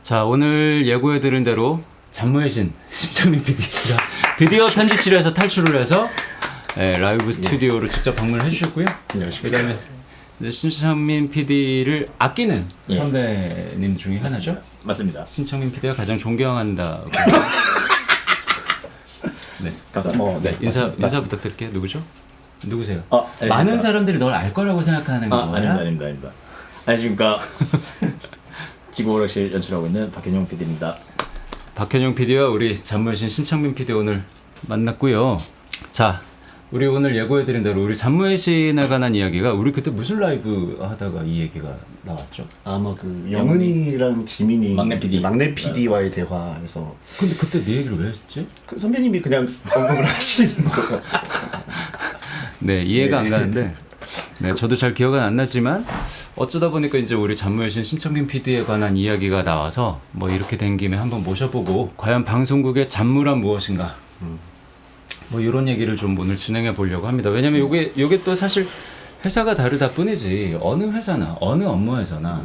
자, 오늘 예고해드린 대로 잔무의 신 심창민 PD가 드디어 편집실에서 탈출을 해서 라이브 스튜디오를 직접 방문을 해주셨고요. 안녕하십니까. 그다음에 이제 심창민 PD를 아끼는 선배님 중에 하나죠. 맞습니다. 심창민 PD가 가장 존경한다고. 네, 감사합니다. 인사 부탁드릴게요. 누구죠? 누구세요? 네, 많은 사람들이 널 알 거라고 생각하는 거야? 아닙니다. 안녕하십니까. 지구오락실 연출하고 있는 박현용 PD입니다. 박현용 PD와 우리 잔무의신 심창민 PD 오늘 만났고요. 자, 우리 오늘 예고해드린 대로 우리 잔무의신에 관한 이야기가 우리 그때 무슨 라이브 하다가 이 얘기가 나왔죠? 아마 그 영은이랑 지민이 막내 PD와의 대화에서. 근데 그때 네 얘기를 왜 했지? 그 선배님이 그냥 언급을 하시는 거. 네, 이해가 안 가는데, 네, 저도 잘 기억은 안 나지만 어쩌다 보니까 이제 우리 잔무의신 심창민 PD에 관한 이야기가 나와서 뭐 이렇게 된 김에 한번 모셔보고 과연 방송국의 잔무란 무엇인가? 뭐 이런 얘기를 좀 오늘 진행해 보려고 합니다. 왜냐면 요게 또 사실 회사가 다르다 뿐이지 어느 회사나 어느 업무에서나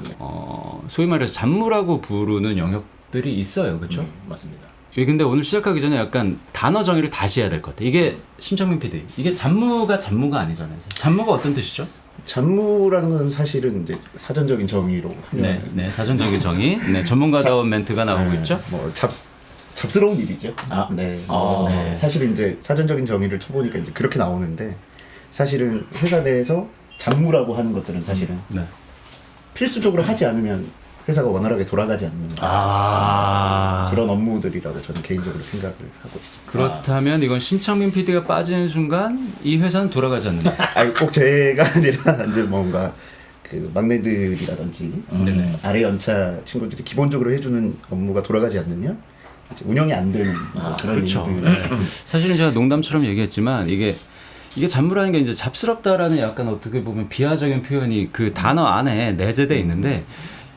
소위 말해서 잔무라고 부르는 영역들이 있어요. 그렇죠? 맞습니다. 근데 오늘 시작하기 전에 약간 단어 정의를 다시 해야 될 것 같아요. 이게 심창민 PD, 이게 잔무가 아니잖아요. 잔무가 어떤 뜻이죠? 잔무라는 건 사실은 이제 사전적인 정의로 하면 네, 사전적인 정의. 네, 전문가다운 멘트가 나오고 있죠. 뭐 잡스러운 일이죠. 네. 사실은 이제 사전적인 정의를 쳐보니까 이제 그렇게 나오는데 사실은 회사 내에서 잔무라고 하는 것들은 사실은 네. 필수적으로 하지 않으면 회사가 원활하게 돌아가지 않는 그런 업무들이라고 저는 개인적으로 생각을 하고 있습니다. 그렇다면 이건 심창민 PD가 빠지는 순간 이 회사는 돌아가지 않는다. 아니, 꼭 제가 아니라 이제 뭔가 그 막내들이라든지 아래 연차 친구들이 기본적으로 해주는 업무가 돌아가지 않으면 이제 운영이 안 되는 그런 그렇죠. 일들. 사실은 제가 농담처럼 얘기했지만 이게 잡스라는 게 이제 잡스럽다라는 약간 어떻게 보면 비하적인 표현이 그 단어 안에 내재돼 있는데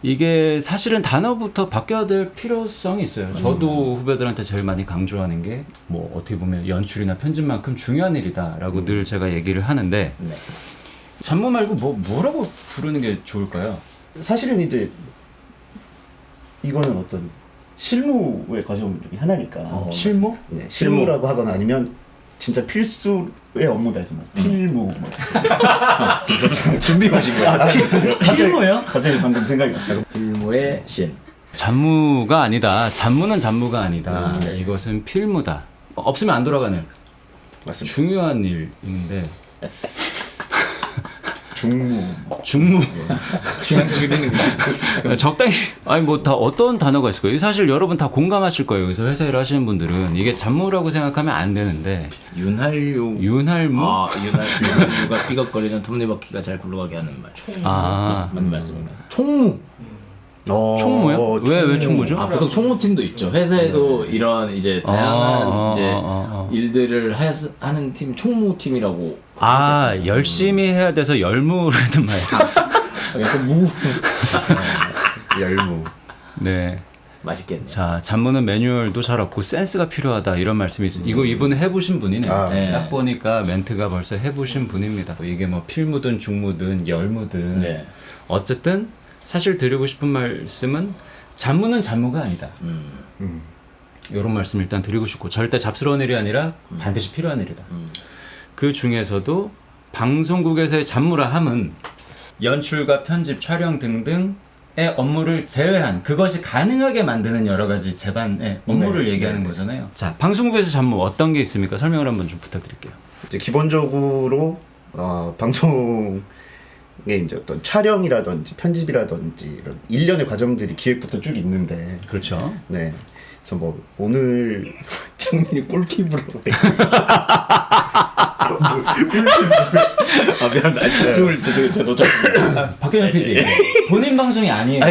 이게 사실은 단어부터 바뀌어야 될 필요성이 있어요. 맞습니다. 저도 후배들한테 제일 많이 강조하는 게 뭐 어떻게 보면 연출이나 편집만큼 중요한 일이다라고 늘 제가 얘기를 하는데 잔무 말고 뭐라고 부르는 게 좋을까요? 사실은 이제 이거는 어떤 실무의 과정 중에 하나니까. 실무? 네, 실무라고 하거나 아니면 진짜 필수의 업무다 해서 뭐 필무. 준비해 오신 거예요? 필무요? 갑자기 방금 생각이 났어요. 필무의 신. 잔무가 아니다. 잔무는 잔무가 아니다. 이것은 필무다. 없으면 안 돌아가는 맞습니다. 중요한 일인데 중무. 그냥 줄이는 거. 적당히 아니 뭐 다 어떤 단어가 있을 거예요. 사실 여러분 다 공감하실 거예요. 그래서 회사 일을 하시는 분들은 이게 잔무라고 생각하면 안 되는데 윤활유. 윤활무? 윤활유가 삐걱거리는 톱니바퀴가 잘 굴러가게 하는 말. 맞는 말씀입니다. 총무. 총무요? 왜 총무죠? 보통 총무팀도 있죠. 회사에도 이런 이제 다양한 이제 일들을 하는 팀 총무팀이라고. 열심히 해야 돼서 열무라는 말. 무. 열무. 네. 맛있겠네. 자, 잔무는 매뉴얼도 잘 없고 센스가 필요하다 이런 말씀이 있어요. 이거 이분은 해보신 분이네요. 네. 딱 보니까 멘트가 벌써 해보신 분입니다. 이게 뭐 필무든 중무든 열무든 어쨌든 사실 드리고 싶은 말씀은 잔무는 잔무가 아니다. 이런 말씀 일단 드리고 싶고 절대 잡스러운 일이 아니라 반드시 필요한 일이다. 그 중에서도 방송국에서의 잔무라 함은 연출과 편집, 촬영 등등의 업무를 제외한 그것이 가능하게 만드는 여러 가지 제반의 업무를 얘기하는 거잖아요. 자, 방송국에서 잔무 어떤 게 있습니까? 설명을 한번 좀 부탁드릴게요. 이제 기본적으로 방송에 이제 어떤 촬영이라든지 편집이라든지 이런 일련의 과정들이 기획부터 쭉 있는데. 그렇죠. 네. 그래서 뭐 오늘 창민이 꿀팁으로 미안합니다. 집중을 죄송해요. 제가 놓쳤습니다. 박현영 PD 본인 방송이 아니에요.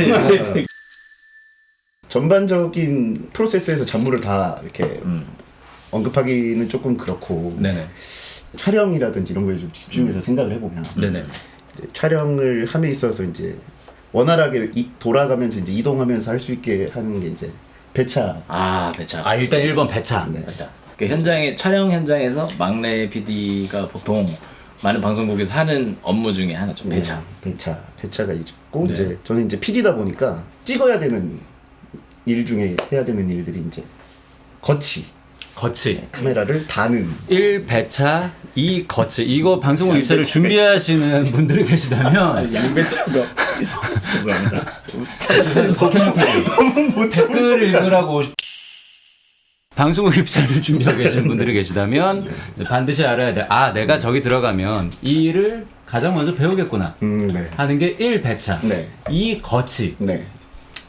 전반적인 프로세스에서 잔무를 다 이렇게 언급하기는 조금 그렇고 네네. 촬영이라든지 이런 거에 좀 집중해서 생각을 해보면 네네. 촬영을 함에 있어서 이제 원활하게 돌아가면서 이제 이동하면서 할 수 있게 하는 게 이제 배차. 배차. 일단 1번 배차. 네. 배차. 그 촬영 현장에서 막내 PD가 보통 많은 방송국에서 하는 업무 중에 하나죠. 배차가 있고 이제 저는 이제 PD다 보니까 찍어야 되는 일 중에 해야 되는 일들이 이제 거치 카메라를 다는 1. 배차 2. 거치 이거 방송국 입사를 준비하시는 분들이 계시다면 양배차가 있었어. 죄송합니다. 댓글 읽으라고 방송국 입사를 준비하고 계시는 분들이 계시다면 이제 반드시 알아야 돼. 아, 내가 저기 들어가면 이 일을 가장 먼저 배우겠구나 네. 하는 게 1. 배차 네. 2. 거치 네.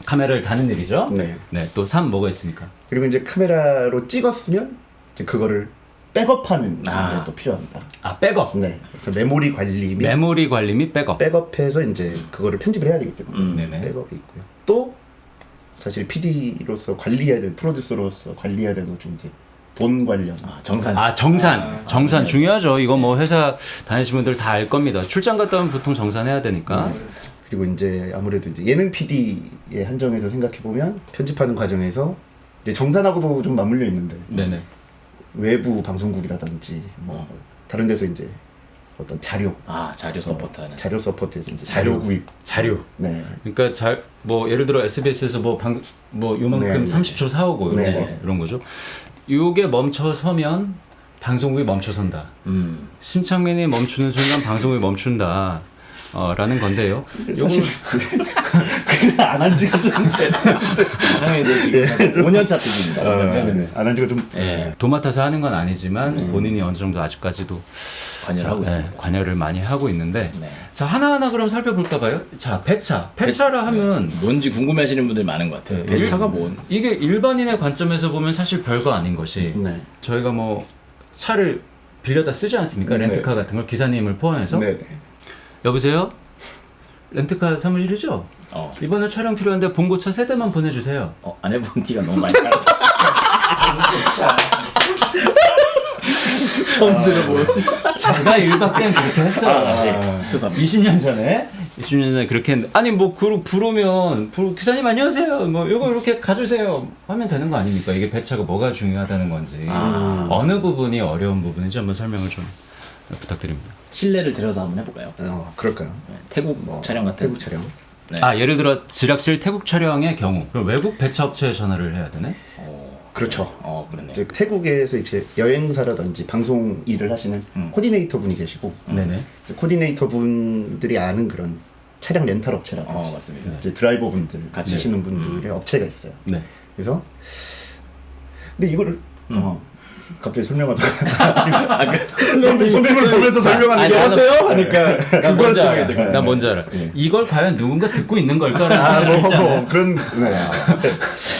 카메라를 다는 일이죠. 네. 네. 또 3. 뭐가 있습니까? 그리고 이제 카메라로 찍었으면 이제 그거를 백업하는 게 또 필요합니다. 아, 백업. 네. 그래서 메모리 관리 및 메모리 관리 및 백업. 백업해서 이제 그거를 편집을 해야 되기 때문에 네네. 백업이 있고요. 또 사실 PD로서 관리해야 될 프로듀서로서 관리해야 될 것 중 이제 돈 관련. 정산. 정산 네. 중요하죠. 이거 뭐 회사 다니시는 분들 다 알 겁니다. 출장 갔다 오면 보통 정산해야 되니까. 그리고 이제 아무래도 이제 예능 PD의 한정에서 생각해 보면 편집하는 과정에서 이제 정산하고도 좀 맞물려 있는데 네네. 외부 방송국이라든지 뭐 다른 데서 이제 어떤 자료 자료 서포트하는. 자료 서포트에서 이제 자료 구입. 자료. 네. 그러니까 뭐 예를 들어 SBS에서 뭐 요만큼 네. 30초 사오고 네. 뭐 이런 거죠. 요게 멈춰서면 방송국이 멈춰선다. 심창민이 멈추는 순간 방송국이 멈춘다. 라는 건데요. 사실 그냥 안 한 지가 좀 상현이도 지금 5년차 PD입니다. 안 한 지가 좀 도맡아서 하는 건 아니지만 본인이 어느 정도 아직까지도 관여를 하고 있습니다. 관여를 많이 하고 있는데 네. 자 하나하나 그럼 살펴볼까 봐요. 자 배차라 하면 뭔지 궁금해하시는 분들이 많은 것 같아요. 배차가 뭔? 이게 일반인의 관점에서 보면 사실 별거 아닌 것이 네. 저희가 뭐 차를 빌려다 쓰지 않습니까? 네. 렌트카 같은 걸 기사님을 포함해서 네. 여보세요? 렌트카 사무실이죠? 이번에 촬영 필요한데 봉고차 3대만 보내주세요. 안 해본 티가 너무 많이 나요. 처음 들어보는. 제가 1박 때는 그렇게 했어요. 죄송합니다. 20년 전에 그렇게 했는데 아니 뭐 부르면 기사님 안녕하세요 뭐 요거 이렇게 가주세요 하면 되는 거 아닙니까? 이게 배차가 뭐가 중요하다는 건지 어느 부분이 어려운 부분인지 한번 설명을 좀 부탁드립니다. 실내를 들여서 한번 해볼까요? 그럴까요? 네, 태국 촬영 같은. 태국 촬영. 네. 예를 들어 지락실 태국 촬영의 경우 그럼 외국 배차 업체에 전화를 해야 되네? 그렇죠. 그렇네요. 이제 태국에서 이제 여행사라든지 방송 일을 하시는 코디네이터 분이 계시고 네네. 이제 코디네이터 분들이 아는 그런 차량 렌탈 업체라든지 맞습니다. 이제 드라이버 분들 같이. 하시는 분들의 업체가 있어요. 네. 그래서 근데 이거를 갑자기 설명하다가 선배님을 보면서 설명하는 게 하세요? 하니까 나 그걸 뭔지 써야 알아. 돼. 나 뭔지 알아. 이걸 과연 누군가 듣고 있는 걸까라는 생각이 있잖아요. 그런 네.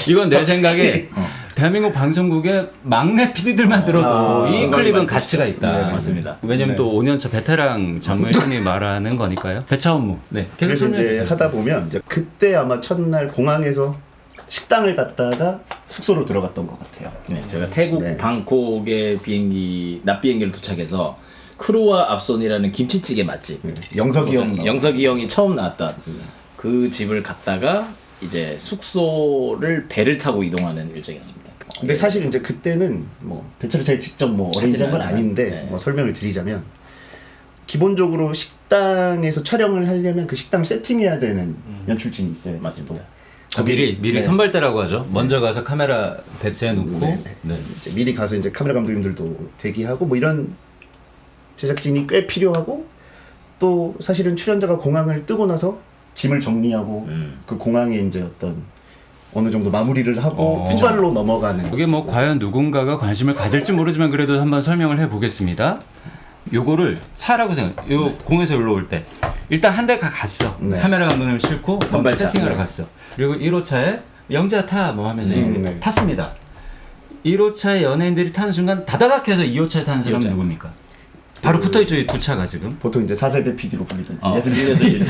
이건 내 생각에 대한민국 방송국의 막내 PD들만 들어도 이 클립은 가치가 있다. 네, 맞습니다. 왜냐면 또 5년차 베테랑 장무신이 말하는 거니까요. 배차 업무. 네. 계속 그래서 이제 설명해 주세요. 하다 보면 이제 그때 아마 첫날 공항에서 식당을 갔다가 숙소로 들어갔던 것 같아요. 네, 제가 태국 네. 방콕의 낮 비행기를 도착해서 크루와 앞손이라는 김치찌개 맛집. 영석이 형이 처음 나왔던 그 집을 갔다가 이제 숙소를 배를 타고 이동하는 일정이었습니다. 근데 사실 이제 그때는 뭐 배차를 제가 직접 뭐 어레인지한 건 아닌데 네. 뭐 설명을 드리자면 기본적으로 식당에서 촬영을 하려면 그 식당을 세팅해야 되는 연출진이 있어요. 맞습니다. 미리 네. 선발대라고 하죠. 먼저 가서 카메라 배치해 놓고 네. 이제 미리 가서 이제 카메라 감독님들도 대기하고 뭐 이런 제작진이 꽤 필요하고 또 사실은 출연자가 공항을 뜨고 나서 짐을 정리하고 그 공항에 이제 어떤 어느 정도 마무리를 하고 휴가로 넘어가는 그게 뭐 과연 누군가가 관심을 가질지 모르지만 그래도 한번 설명을 해보겠습니다. 요거를 차라고 생각. 요 공에서 올라올 때 일단 한 대가 갔어. 네. 카메라 감독님 싣고 선발차. 세팅하러 네. 갔어. 그리고 1호차에 영재야 타 뭐 하면서 이제 네. 탔습니다. 1호차에 연예인들이 타는 순간 다다닥 해서 2호차에 타는 사람은 2호차. 누굽니까? 바로 붙어있죠 이 두 차가 지금. 보통 이제 4세대 PD로 불리던 예슬.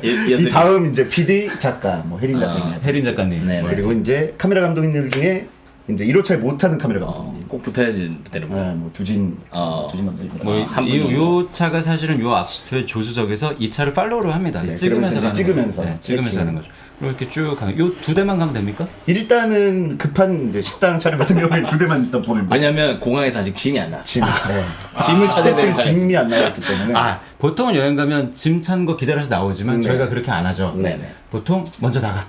이 다음 이제 PD 작가 뭐 혜린 작가님 혜린 작가님. 네. 그리고 이제 카메라 감독님들 중에 이제 1호차에 못하는 카메라 감독님 꼭 붙어야지 되는 거야. 뭐 두진 감독입니다. 요 차가 사실은 요 앞에 조수석에서 이 차를 팔로우를 합니다. 네, 찍으면서 가는 찍으면서 거죠. 네, 찍으면서 하는 거죠. 그럼 이렇게 쭉 가는. 요 두 대만 가면 됩니까? 일단은 급한 이제 식당 촬영 같은 경우에 두 대만 일단 보내고 왜냐면 공항에서 아직 짐이 안 났어. 짐, 네. 짐을 찾아야 되는 스태프들 짐이 안 나왔기 때문에 보통은 여행 가면 짐 찬 거 기다려서 나오지만 네. 저희가 그렇게 안 하죠. 네네. 보통 먼저 나가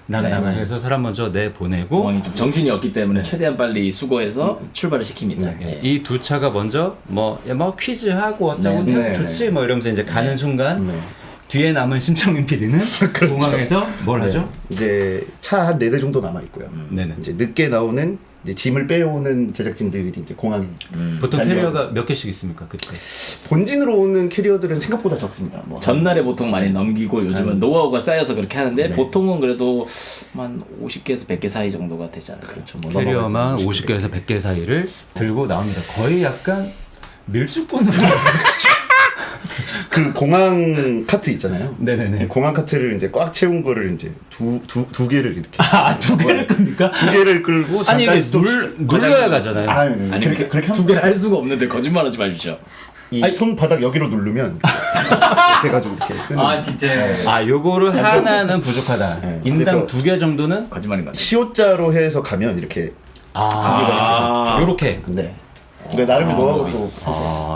해서 사람 먼저 내 보내고 공항이 좀 정신이 없기 때문에 최대한 빨리 수거해서 출발을 시킵니다. 예. 이 두 차가 먼저 뭐 퀴즈 하고 어쩌고 네. 좋지 뭐 이러면서 이제 가는 순간 네. 뒤에 남은 심창민 PD는 공항에서 뭘 하죠? 이제 차 한 4대 정도 남아 있고요. 네네. 이제 늦게 나오는 이제 짐을 빼오는 제작진들이 이제 공항에 보통 잔류하고. 캐리어가 몇 개씩 있습니까 그때? 본진으로 오는 캐리어들은 생각보다 적습니다. 뭐 전날에 보통 많이 넘기고 요즘은 노하우가 쌓여서 그렇게 하는데 네. 보통은 그래도 한 50개에서 100개 사이 정도가 되지 않을까요? 그렇죠. 뭐 캐리어만 넘어가고 50개에서 100개 사이를 들고 나옵니다. 거의 약간 밀수꾼으로. 그 공항 카트 있잖아요. 네네네. 공항 카트를 이제 꽉 채운 거를 이제 두 개를 이렇게 두 개를 끕니까? 두 개를 끌고 아니 이게 잠깐 눌러야 가잖아요. 아니 그렇게 두 개를 할 수가 없는데 거짓말하지 마십시오. 이 손바닥 여기로 누르면 이렇게 해가지고 이렇게 끄는 진짜. 요거를 하나는 부족하다. 네. 인당 그래서 2개 정도는 거짓말인 것 같아요. 시옷자로 해서 가면 이렇게 요렇게. 네. 그러니까 나름의 노하우가 또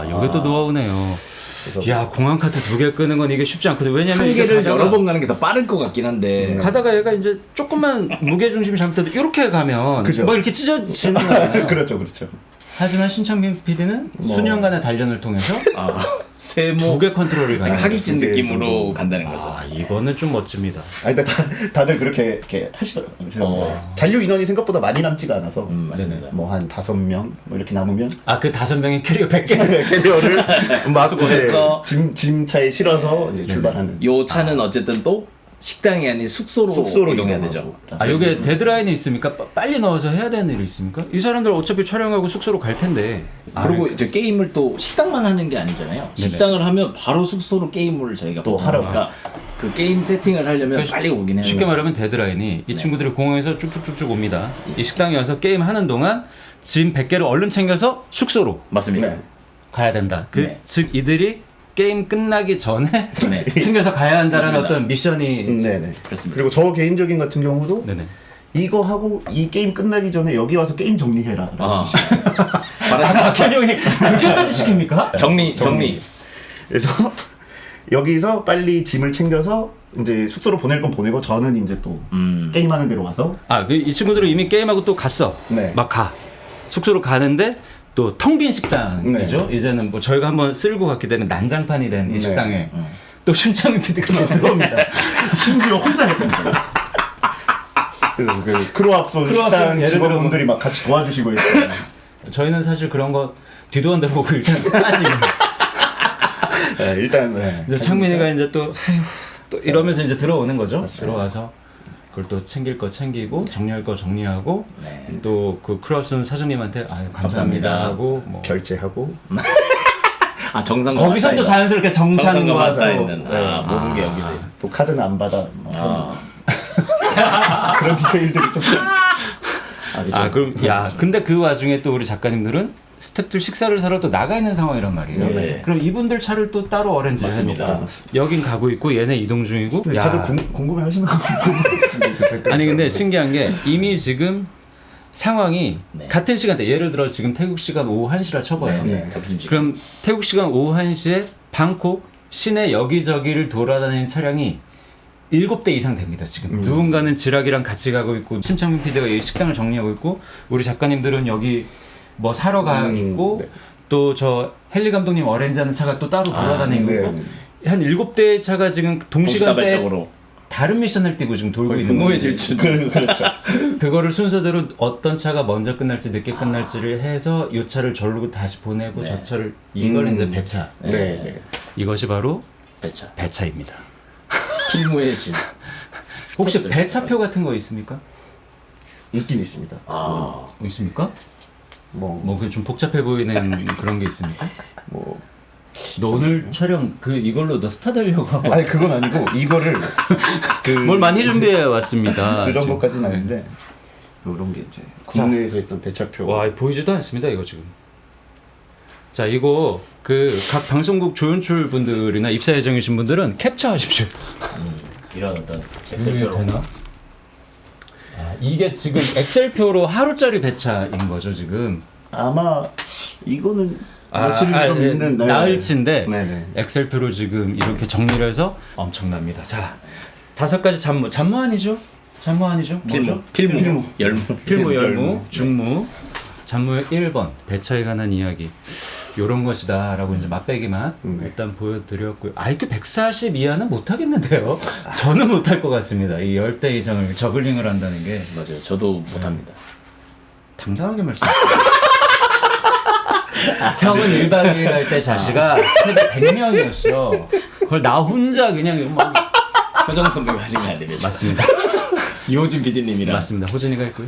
요게 또 노하우네요. 그래서 야 공항 카트 2개 끄는 건 이게 쉽지 않거든. 왜냐면 한 이게 개를 가다가- 여러 번 가는 게 더 빠를 것 같긴 한데 가다가 얘가 이제 조금만 무게 중심이 잘못돼도 이렇게 가면 그죠. 막 이렇게 찢어지는 거예요. 그렇죠. 하지만 신창민 PD는 수년간의 단련을 통해서 세모 2개 컨트롤을 가는 거죠. 하객진 두 개 느낌으로 정도. 간다는 거죠. 이거는 좀 멋집니다. 아니 근데 다들 그렇게 이렇게 하시더라고요. 그래서 잔류 인원이 생각보다 많이 남지가 않아서 맞습니다. 뭐 한 5명 뭐 이렇게 남으면 그 5명의 캐리어 100개. 캐리어를 막 수고해서. 짐차에 실어서 이제 출발하는. 요 차는 어쨌든 또 식당이 아닌 숙소로 이동해야 되죠. 요게 데드라인이 있습니까? 빨리 넣어서 해야 되는 일이 있습니까? 이 사람들 어차피 촬영하고 숙소로 갈 텐데. 그리고 이제 게임을 또 식당만 하는 게 아니잖아요. 식당을 하면 바로 숙소로 게임을 저희가 또 하러 가니까 그 게임 세팅을 하려면 빨리 오긴 해요. 쉽게 말하면 데드라인이 이 친구들이 공항에서 쭉쭉쭉쭉 옵니다. 이 식당에 와서 게임 하는 동안 짐 100개를 얼른 챙겨서 숙소로 맞습니다. 네. 가야 된다. 네. 즉 이들이 게임 끝나기 전에 네. 챙겨서 가야 한다는 맞습니다. 어떤 미션이 네네. 그렇습니다. 그리고 저 개인적인 같은 경우도 네네. 이거 하고 이 게임 끝나기 전에 여기 와서 게임 정리해라. 박현영이 그렇게까지 시킵니까? 정리. 그래서 여기서 빨리 짐을 챙겨서 이제 숙소로 보낼 건 보내고 저는 이제 또 게임하는 데로 와서 이 친구들은 이미 게임하고 또 갔어. 네. 막 가. 숙소로 가는데 또 텅 빈 식당이죠. 네. 이제는 뭐 저희가 한번 쓸고 갔기 때문에 난장판이 된 이 네. 식당에 또 심창민 PD가 들어옵니다. 심지어 혼자 했습니다. 그래서 그 크로압손 크로압손 식당 예를 직원분들이 막 같이 도와주시고 있어요. 저희는 사실 그런 거 뒤도 안 돌아보고 일단 따지고 네, 일단 네. 이제 창민이가 이제 또 이러면서 이제 들어오는 거죠. 들어와서 그걸 또 챙길 거 챙기고 정리할 거 정리하고 또 그 크로스는 사장님한테 감사합니다 하고 뭐 결제하고 정상과 거기서 또 자연스럽게 정상과 맞닿아 또 있는 모든 게 연기돼. 또 카드는 안 받아. 그런 디테일들이 좀. 그럼 근데 그 와중에 또 우리 작가님들은 스태프들 식사를 사러 또 나가 있는 상황이란 말이에요. 네. 그럼 이분들 차를 또 따로 어렌지 맞습니다. 해놓고 여긴 가고 있고 얘네 이동 중이고. 네, 다들 궁금해 하시는 거 같아요. 아니 근데 신기한 게 이미 지금 상황이 같은 시간대 예를 들어 지금 태국 시간 오후 1시라 쳐봐요. 네. 점심시간. 그럼 태국 시간 오후 1시에 방콕 시내 여기저기를 돌아다니는 차량이 7대 이상 됩니다. 지금 누군가는 지락이랑 같이 가고 있고 심창민 PD가 이 식당을 정리하고 있고 우리 작가님들은 여기 뭐 사러 가 있고 네. 또 저 헨리 감독님 어렌지 하는 차가 또 따로 돌아다니고 네. 있고 한 7대의 차가 지금 동시간대에 동시다발적으로 다른 미션을 띄고 지금 돌고 있는 분노의 거예요. 질주. 그렇죠. 그거를 순서대로 어떤 차가 먼저 끝날지 늦게 끝날지를 해서 이 차를 절로 다시 보내고 저 차를 이걸 이제 배차. 네. 이것이 바로 배차. 배차입니다. 필무의 신. 혹시 배차표 같은 거 있습니까? 있긴 있습니다. 있습니까? 뭐 그 좀 복잡해 보이는 그런 게 있습니까? 뭐 너 오늘 촬영 이걸로 너 스타 되려고 하고 아니 그건 아니고 이거를 뭘 많이 준비해 왔습니다. 그런 것까지는 아닌데 이런 게 이제 국내에서 있던 배차표. 와, 보이지도 않습니다, 이거 지금. 자, 이거 그 각 방송국 조연출 분들이나 입사 예정이신 분들은 캡처하십시오. 이런 어떤 이게 엑셀표로 되나? 아, 이게 지금 엑셀표로 하루짜리 배차인 거죠, 지금. 아마 이거는 며칠 좀 있는 나흘치인데 네네. 엑셀표로 지금 이렇게 정리를 해서 엄청납니다. 자, 5가지 잡무 아니죠? 잡무 아니죠? 뭐죠? 필무 열무 필무, 열무, 중무, 잡무의 1번 배차에 관한 이야기. 요런 것이다 라고 이제 맛배기만 일단 보여드렸고요. IQ 140 이하는 못하겠는데요. 저는 못할 것 같습니다. 이 10대 이상을 저글링을 한다는 게. 맞아요. 저도 못합니다. 당당하게 말씀드립니다. 형은 1박 2일 할 때 자식아 세대 100명이었어. 그걸 나 혼자 그냥 막. 표정 선배가 하신 게 아니래요. 맞습니다. 이호준 PD님이랑 맞습니다. 호준이가 있고요.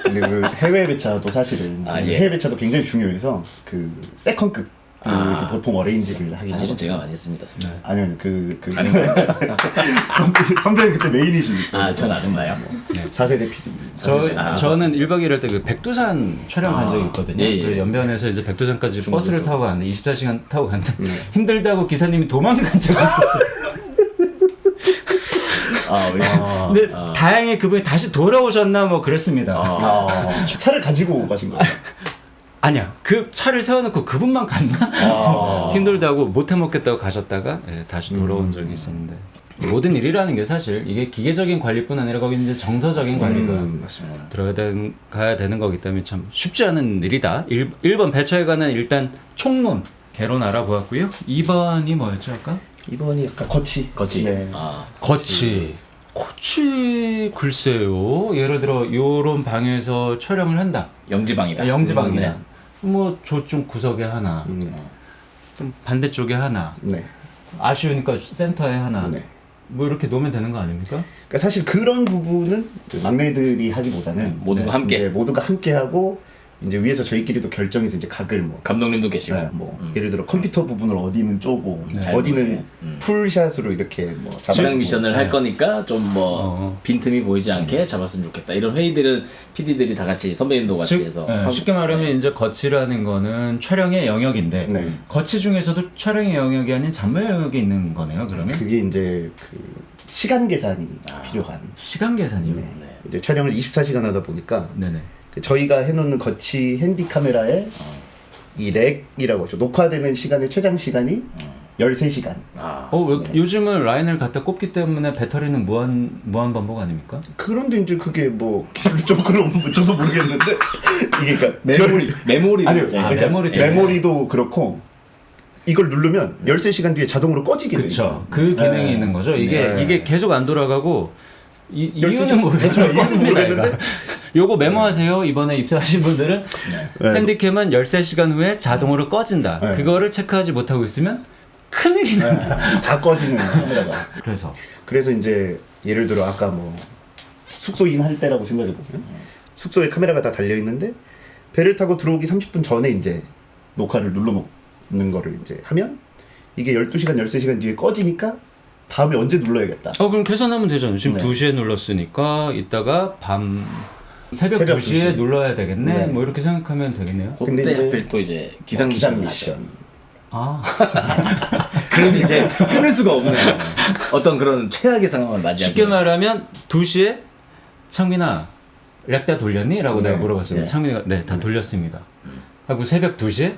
근데 그 해외 배차도 사실은 예. 해외 배차도 굉장히 중요해서 그 세컨급 보통 어레인지를 하긴 사실은 하거든요. 제가 많이 했습니다. 아니요 선배는 그때 메인이시니까. 전 안 했나요? 4세대 PD. 저는 1박 2일 할 때 그 백두산 촬영한 적이 있거든요. 예. 그 연변에서 이제 백두산까지 버스를 타고 갔는데 24시간 타고 갔는데 힘들다고 기사님이 도망간 적이 있었어요. 근데 다행히 그분이 다시 돌아오셨나 뭐 그랬습니다. 차를 가지고 가신 거예요? 아니야, 그 차를 세워놓고 그분만 갔나? 힘들다고 못해 먹겠다고 가셨다가 다시 돌아온 적이 있었는데. 모든 일이라는 게 사실 이게 기계적인 관리뿐 아니라 거기 이제 정서적인 관리가 맞습니다. 들어가야 되는 거기 때문에 참 쉽지 않은 일이다. 1번 배차에 관한 일단 총론 개론 알아보았고요. 2번이 뭐였죠 아까? 2번이 약간 거치. 네. 거치 글쎄요. 예를 들어 요런 방에서 촬영을 한다. 영지방이다. 영지방이다. 뭐 저쪽 구석에 하나, 좀 반대쪽에 하나. 네. 아쉬우니까 센터에 하나. 네. 뭐 이렇게 놓으면 되는 거 아닙니까? 그러니까 사실 그런 부분은 막내들이 하기보다는 모든 거 함께. 이제 모든 거 함께 하고 이제 위에서 저희끼리도 결정해서 이제 각을 뭐 감독님도 계시고 예를 들어 컴퓨터 부분을 어디는 쪼고 네. 어디는 풀샷으로 이렇게 뭐 지상 미션을 할 거니까 좀 뭐 빈틈이 보이지 않게 잡았으면 좋겠다. 이런 회의들은 PD들이 다 같이 선배님도 같이 해서 쉽게 말하면 이제 거치라는 거는 촬영의 영역인데 네. 거치 중에서도 촬영의 영역이 아닌 잡무의 영역이 있는 거네요. 그러면 그게 이제 그 시간 계산이 필요한 시간 계산이요. 네. 이제 촬영을 24시간 하다 보니까 네네. 그 저희가 해놓는 거치 핸디 카메라에 이 렉이라고 하죠. 녹화되는 시간의 최장 시간이 13시간. 요즘은 라인을 갖다 꼽기 때문에 배터리는 무한 반복 아닙니까? 그런데 이제 그게 뭐 기술적으로 저도 모르겠는데 이게 그러니까 메모리 아니요. 있잖아요. 그러니까 메모리도 그렇고 이걸 누르면 13시간 뒤에 자동으로 꺼지게 돼요. 그렇죠. 그 기능이 있는 거죠. 이게 계속 안 돌아가고 이유는 모르겠지만 이유는 모르겠는데 요거 메모하세요. 이번에 입사하신 분들은 핸디캠은 13시간 후에 자동으로 꺼진다. 그거를 체크하지 못하고 있으면 큰일이 납니다. 다 꺼지는 카메라가. 그래서 이제 예를 들어 아까 뭐 숙소인 할 때라고 생각해 보면 숙소에 카메라가 다 달려 있는데 배를 타고 들어오기 30분 전에 이제 녹화를 눌러놓는 거를 이제 하면 이게 12시간, 13시간 뒤에 꺼지니까 다음에 언제 눌러야겠다. 그럼 계산하면 되잖아요. 지금 네. 2시에 눌렀으니까 이따가 새벽 2시에 눌러야 되겠네. 네. 뭐 이렇게 생각하면 되겠네요. 근데 그때 이제 하필 또 이제 기상 미션. 그럼 이제 끊을 수가 없는 어떤 그런 최악의 상황을 맞이하게 쉽게 말하면 2시에 창민아 랩 다 돌렸니? 라고 내가 물어봤어요. 창민이가 네, 다 돌렸습니다. 하고 새벽 2시에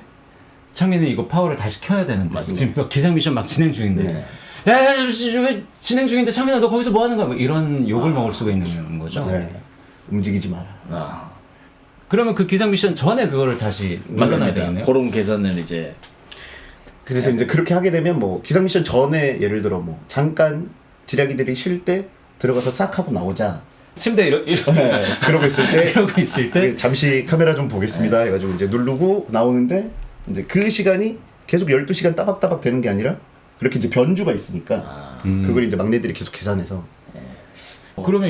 창민이 이거 파워를 다시 켜야 되는데 지금 기상 미션 막 진행 중인데 야, 진행 중인데 창민아 너 거기서 뭐 하는 거야? 뭐 이런 욕을 먹을 수가 있는 거죠. 네. 움직이지 마라. 그러면 그 기상 미션 전에 그거를 다시 눌러놔야 되겠네요. 그런 계산을 이제 그래서 이제 그렇게 하게 되면 뭐 기상 미션 전에 예를 들어 뭐 잠깐 지략이들이 쉴 때 들어가서 싹 하고 나오자. 침대 그러고 있을 때 잠시 카메라 좀 보겠습니다 해가지고 이제 누르고 나오는데 이제 그 시간이 계속 12시간 따박따박 되는 게 아니라 그렇게 이제 변주가 있으니까 그걸 이제 막내들이 계속 계산해서 그러면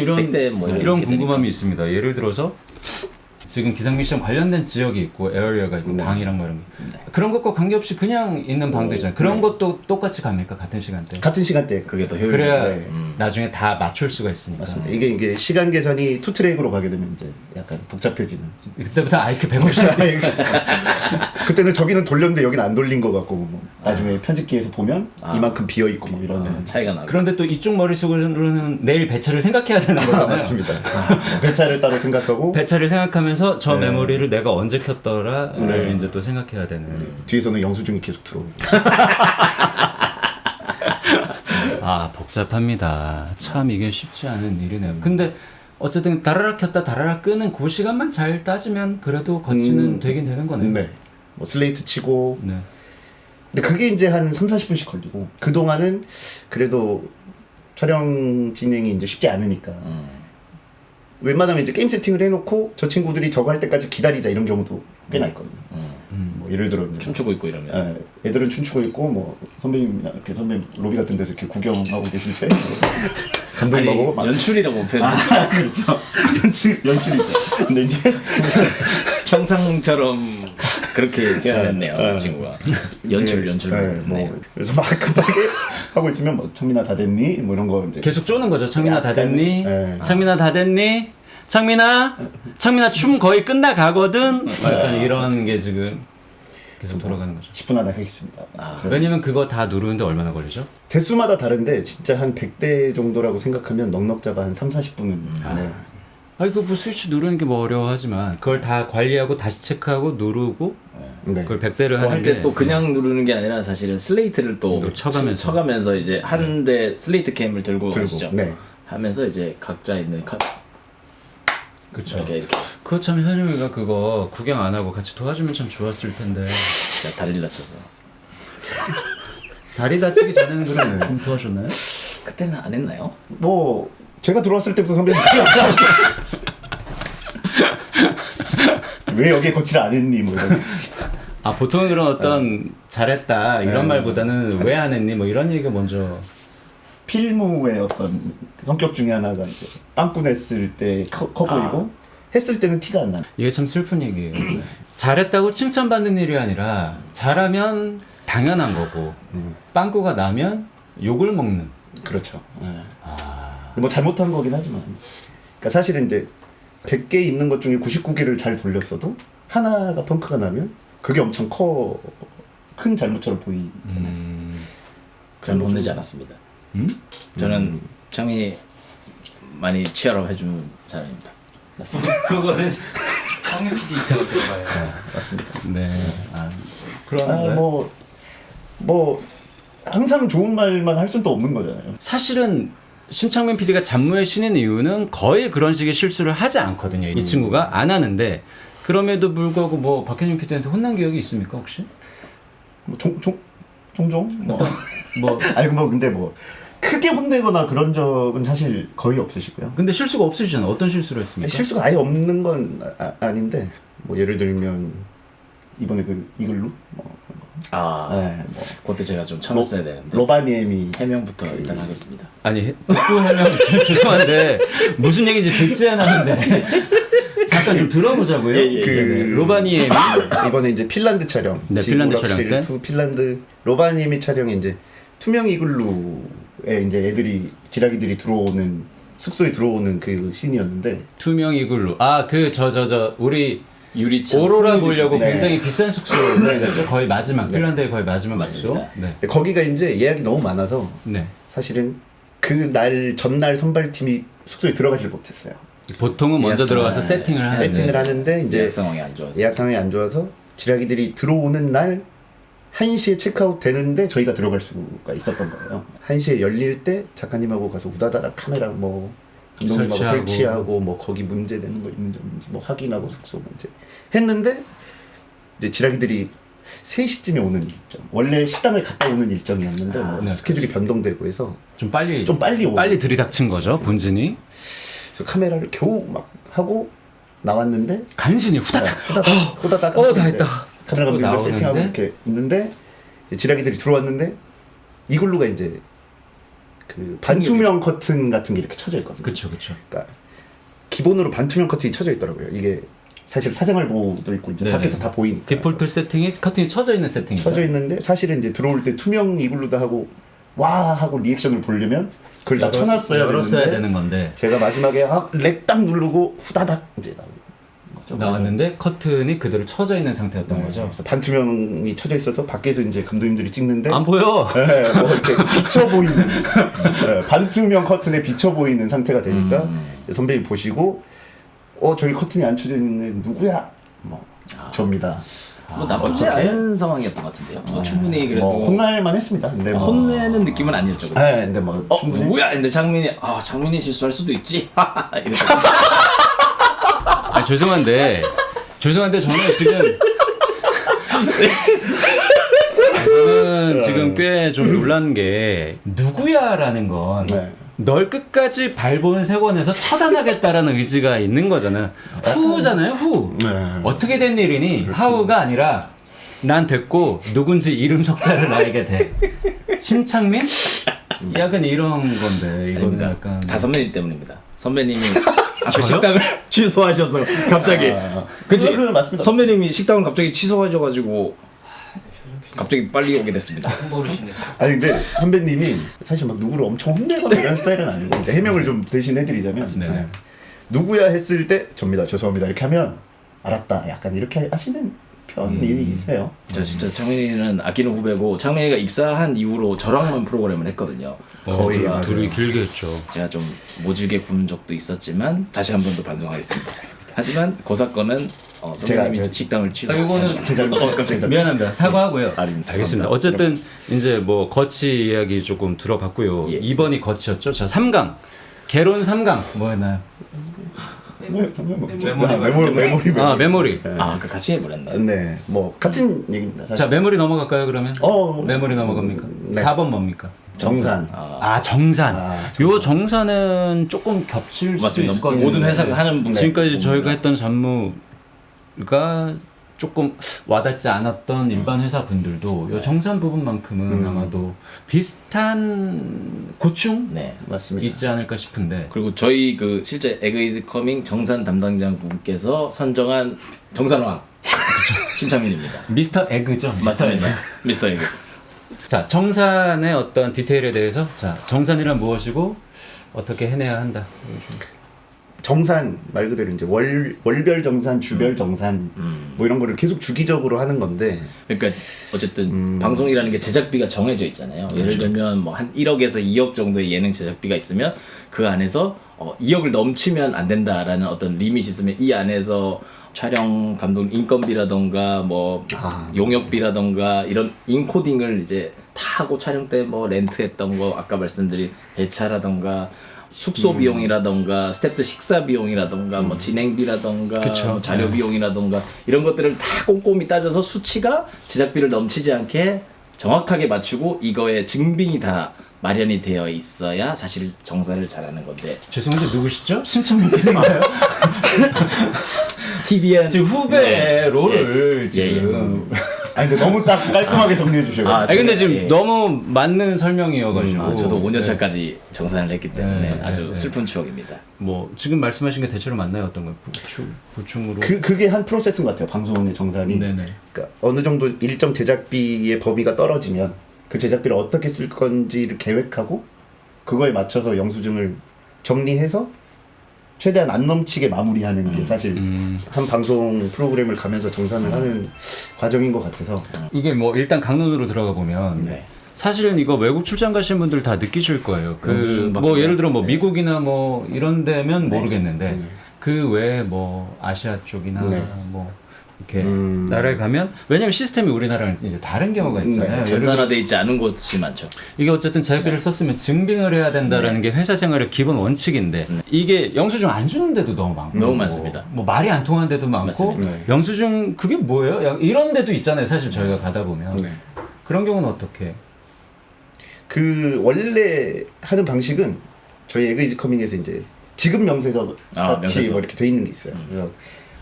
뭐 이런 궁금함이 있습니다. 예를 들어서 지금 기상 미션 관련된 지역이 있고 에어리어가 있고 방이랑 뭐 이런 게 그런 것과 관계없이 그냥 있는 방도 있잖아요. 그런 것도 똑같이 갑니까? 같은 시간대? 같은 시간대 그게 더 효율적. 그래야 나중에 다 맞출 수가 있으니까. 맞습니다. 이게 시간 계산이 투 트랙으로 가게 되면 이제 약간 복잡해지는. 그때부터 IQ 150. 그때는 저기는 돌렸는데 여기는 안 돌린 것 같고 뭐 나중에 편집기에서 보면 이만큼 비어 있고 뭐 이런 차이가 나고. 그런데 또 이쪽 머릿속으로는 내일 배차를 생각해야 되는 거잖아요. 맞습니다. 배차를 따로 생각하고 배차를 생각하면서 저 네. 메모리를 내가 언제 켰더라를 네. 이제 또 생각해야 되는. 뒤에서는 영수증이 계속 들어오고. 아 복잡합니다. 참 이게 쉽지 않은 일이네요. 근데 어쨌든 다라락 켰다 다라락 끄는 그 시간만 잘 따지면 그래도 거치는 되긴 되는 거네요. 네. 뭐 슬레이트 치고. 네. 근데 그게 이제 한 3-40분씩 걸리고 그동안은 그래도 촬영 진행이 이제 쉽지 않으니까 웬만하면 이제 게임 세팅을 해놓고 저 친구들이 저거 할 때까지 기다리자 이런 경우도 꽤나 있거든요. 뭐 예를 들어 이제 춤추고 있고 이러면. 애들은 춤추고 있고 뭐 선배님이나 이렇게 선배 로비 같은 데서 이렇게 구경하고 계실 때 감독님하고 막 연출이라고 표현. 그렇죠. 연출이죠. 근데 이제 평상처럼 그렇게 표현했네요. 이 친구가. 연출. 네, 뭐 그래서 막 급하게 하고 있으면 뭐 창민아 다 됐니? 뭐 이런 거 이제 계속 쪼는 거죠. 창민아 다 됐니? 네. 창민아 다 됐니? 창민아 춤 거의 끝나가거든. 약간 이런 게 지금 계속 돌아가는 거죠. 10분 안에 하겠습니다. 왜냐면 그거 다 누르는데 얼마나 걸리죠? 대수마다 다른데 진짜 한 100대 정도라고 생각하면 넉넉 잡아 한 3-40분은 네. 아니 그뭐 스위치 누르는 게 뭐 어려워하지만 그걸 다 관리하고 다시 체크하고 누르고 네. 그걸 100대를 할 하는데 때 또 그냥 누르는 게 아니라 사실은 슬레이트를 또 쳐가면서 이제 한 대 슬레이트 캠을 들고 가시죠. 네. 하면서 이제 각자 있는 그렇죠. 이렇게 그거 참 현영이가 그거 구경 안 하고 같이 도와주면 참 좋았을 텐데 제가 다리를 다쳐서 다리 다치기 전에는 그러면 좀 도와줬나요? 그때는 안 했나요? 뭐 제가 들어왔을 때부터 선배님 왜 여기에 거치를 안 했니? 뭐 이런. 아 보통은 그런 어떤 잘했다 이런 말보다는 왜 안 했니 뭐 이런 얘기가 먼저 필무의 어떤 성격 중에 하나가 이제 빵꾸 냈을 때 커 보이고 했을 때는 티가 안 나. 이게 참 슬픈 얘기예요. 잘했다고 칭찬받는 일이 아니라 잘하면 당연한 거고 빵꾸가 나면 욕을 먹는. 그렇죠. 뭐 잘못한 거긴 하지만. 그러니까 사실은 이제 100개 있는 것 중에 99개를 잘 돌렸어도 하나가 펑크가 나면 그게 엄청 큰 잘못처럼 보이잖아요. 저는 혼내지 않았습니다. 저는 창민이 많이 치열업 해준 사람입니다. 맞습니다. 그거는 창민 PD 입장을 들어봐요. 맞습니다. 네. 그런 뭐 항상 좋은 말만 할 수는 또 없는 거잖아요. 사실은 심창민 PD가 잡무의 신인 이유는 거의 그런 식의 실수를 하지 않거든요. 이 친구가 안 하는데 그럼에도 불구하고 뭐 박현준 PD한테 혼난 기억이 있습니까 혹시? 뭐 종종 뭐 아니 뭐 근데 뭐 크게 혼내거나 그런 적은 사실 거의 없으시고요. 근데 실수가 없으시잖아요. 어떤 실수를 했습니까? 실수가 아예 없는 건 아닌데 뭐 예를 들면 이번에 그 이글루 네, 뭐 그때 제가 좀 참았어야 되는데 로바니엠이 해명부터 일단 하겠습니다. 아니 듣고 해명 죄송한데 무슨 얘기인지 듣지 않았는데 잠깐 좀 들어보자고요. 로바니엠이 이번에 이제 핀란드 촬영, 네, 핀란드 촬영 때 핀란드 로바니엠이 촬영에 이제 투명 이글루에 이제 애들이 지라기들이 들어오는 숙소에 들어오는 그 씬이었는데 투명 이글루 우리 유리창 오로라 보려고 네. 굉장히 비싼 숙소였죠. 거의 마지막 핀란드의 거의 마지막 숙소. 네. 근데 거기가 이제 예약이 너무 많아서 네. 사실은 그 전날 선발팀이 숙소에 들어가질 못했어요. 보통은 먼저 들어가서 세팅을 하는데 이제 예약 상황이 안 좋아서 예약 상황이 안 좋아서 지라기들이 들어오는 날 1시에 체크아웃 되는데 저희가 들어갈 수가 있었던 거예요. 1시에 열릴 때 작가님하고 가서 우다다락 카메라 뭐 감독님하고 설치하고 뭐 거기 문제되는 거 있는지 없는지 뭐 확인하고 숙소 문제 했는데 이제 지라기들이 3시쯤에 오는 일정. 원래 식당을 갔다 오는 일정이었는데 뭐 스케줄이 변동되고 해서 좀 빨리 빨리 들이닥친 거죠, 본진이. 그래서 카메라를 겨우 막 하고 나왔는데 간신히 후다닥 다 했다. 카메라 감독님들 세팅하고 이렇게 있는데 지라기들이 들어왔는데 이글루가 이제 그 반투명 커튼 같은 게 이렇게 쳐져 있거든요. 그렇죠. 그러니까 기본으로 반투명 커튼이 쳐져 있더라고요. 이게 사실 사생활보호도 있고 이제 밖에서 다 보이니까. 디폴트 세팅이 커튼이 쳐져 있는 세팅이죠. 쳐져 있는데 사실은 이제 들어올 때 투명 이글루다 하고 와 하고 리액션을 보려면 그걸 다 쳐놨어야 열었어야 되는데 되는 건데 제가 마지막에 렉 딱 누르고 후다닥 이제 나왔는데 커튼이 그대로 쳐져 있는 상태였던 거죠. 그래서 반투명이 쳐져 있어서 밖에서 이제 감독님들이 찍는데 안 보여. 네, 뭐 이렇게 비쳐 보이는 네, 반투명 커튼에 비쳐 보이는 상태가 되니까 선배님 보시고 저기 커튼이 안 쳐져 있는 누구야? 뭐 접니다. 뭐 나쁘지 않은 상황이었던 것 같은데요. 뭐 충분히 그래도 혼날만 했습니다. 근데 뭐 혼내는 느낌은 아니었죠. 근데. 네, 근데 뭐 충분히 누구야? 근데 장민이 실수할 수도 있지. 이렇게. 아, 죄송한데 저는 지금 저는 지금 꽤 좀 놀란 게 누구야라는 건 네. 널 끝까지 발본 세권에서 처단하겠다라는 의지가 있는 거잖아요. 후잖아요, 후. 네. 어떻게 된 일이니? 하우가 아니라 난 됐고 누군지 이름 석자를 나에게 대. 심창민? 약간 이런 건데 이거는 아닙니다. 약간 다 선배님 때문입니다. 선배님이 앞에 식당을 취소하셔서 갑자기 그치? 그건 맞습니다. 선배님이 식당을 갑자기 취소하셔가지고 갑자기 빨리 오게 됐습니다. 아니 근데 선배님이 사실 막 누구를 엄청 혼내거나 이런 스타일은 아니고 이제 해명을 좀 대신 해드리자면 네. 누구야 했을 때 접니다 죄송합니다 이렇게 하면 알았다 약간 이렇게 하시는 편이 있어요. 저 진짜 창민이는 아끼는 후배고 창민이가 입사한 이후로 저랑만 프로그램을 했거든요. 거의 제가, 맞아요. 둘이 길게 했죠. 제가 좀 모질게 구는 적도 있었지만 다시 한 번 더 반성하겠습니다. 하지만 그 사건은 선배님이 제가- 식당을 이거는 취소하셨죠. 제 잘못. 미안합니다. 사과하고요. 아닙니다. 알겠습니다. 어쨌든 이제 뭐 거치 이야기 조금 들어봤고요. 예. 2번이 거치였죠. 자, 3강. 개론 3강 뭐였나요? 메모리. 아, 메모리. 그 같이 해버렸네. 네, 뭐 같은 얘기입니다. 사실. 자, 메모리 넘어갈까요, 그러면? 메모리 네. 넘어갑니까? 4번 뭡니까? 정산. 아, 정산. 요 정산은 조금 겹칠 수도 맞습니다. 있을 것 같아요. 모든 회사가 하는 분야. 지금까지 저희가 했던 잡무가 조금 와닿지 않았던 일반 회사 분들도 요 정산 부분만큼은 아마도 비슷한 고충 네. 맞습니다. 있지 않을까 싶은데. 그리고 저희 그 실제 에그 이즈 커밍 정산 담당장 분께서 선정한 정산왕 심창민입니다. 미스터 에그죠. 맞습니다. 미스터 에그. 자, 정산의 어떤 디테일에 대해서 자, 정산이란 무엇이고 어떻게 해내야 한다. 정산 말 그대로 이제 월별 정산, 주별 정산 뭐 이런 거를 계속 주기적으로 하는 건데 그러니까 어쨌든 방송이라는 게 제작비가 정해져 있잖아요. 예를 들면 뭐 한 1억에서 2억 정도의 예능 제작비가 있으면 그 안에서 2억을 넘치면 안 된다라는 어떤 리밋이 있으면 이 안에서 촬영 감독 인건비라던가 뭐 용역비라던가 이런 인코딩을 이제 다 하고 촬영 때 뭐 렌트했던 거 아까 말씀드린 배차라던가 숙소 비용이라던가 스태프들 식사 비용이라던가 뭐 진행비라던가 뭐 자료 비용이라던가 이런 것들을 다 꼼꼼히 따져서 수치가 제작비를 넘치지 않게 정확하게 맞추고 이거에 증빙이 다 마련이 되어 있어야 사실 정산을 잘하는 건데. 죄송한데 누구시죠? 심창민 PD인가요? TVN 지금 후배 롤을 지금. 아니 근데 너무 딱 깔끔하게 정리해 주셔요. 아니 근데 지금 너무 맞는 설명이어가지고. 저도 5년 차까지 정산을 했기 때문에 아주 네. 슬픈 추억입니다. 뭐 지금 말씀하신 게 대체로 맞나요? 어떤 걸 보충으로? 그게 한 프로세스인 것 같아요. 방송의 정산이. 네네. 그러니까 어느 정도 일정 제작비의 범위가 떨어지면 그 제작비를 어떻게 쓸 건지를 계획하고 그거에 맞춰서 영수증을 정리해서 최대한 안 넘치게 마무리하는 게 사실 한 방송 프로그램을 가면서 정산을 하는 과정인 것 같아서 이게 뭐 일단 강론으로 들어가 보면 네. 사실은 이거 외국 출장 가신 분들 다 느끼실 거예요. 그 영수증밖에 뭐 예를 들어 뭐 미국이나 뭐 이런 데면 모르겠는데 그 외에 뭐 아시아 쪽이나 뭐 이렇게 나라에 가면 왜냐면 시스템이 우리나라랑 이제 다른 경우가 있잖아요. 예를 들어 전산화돼 있지 않은 곳이 많죠. 이게 어쨌든 제작비를 썼으면 증빙을 해야 된다라는 게 회사 생활의 기본 원칙인데 이게 영수증 안 주는 데도 너무 많고 너무 많습니다. 뭐 말이 안 통하는 데도 많고 맞습니다. 영수증 그게 뭐예요? 약 이런 데도 있잖아요. 사실 저희가 가다 보면 네. 그런 경우는 어떻게? 그 원래 하는 방식은 저희 에그이즈 커밍에서 이제 지급 명세서 같이 명세서. 뭐 이렇게 돼 있는 게 있어요. 그래서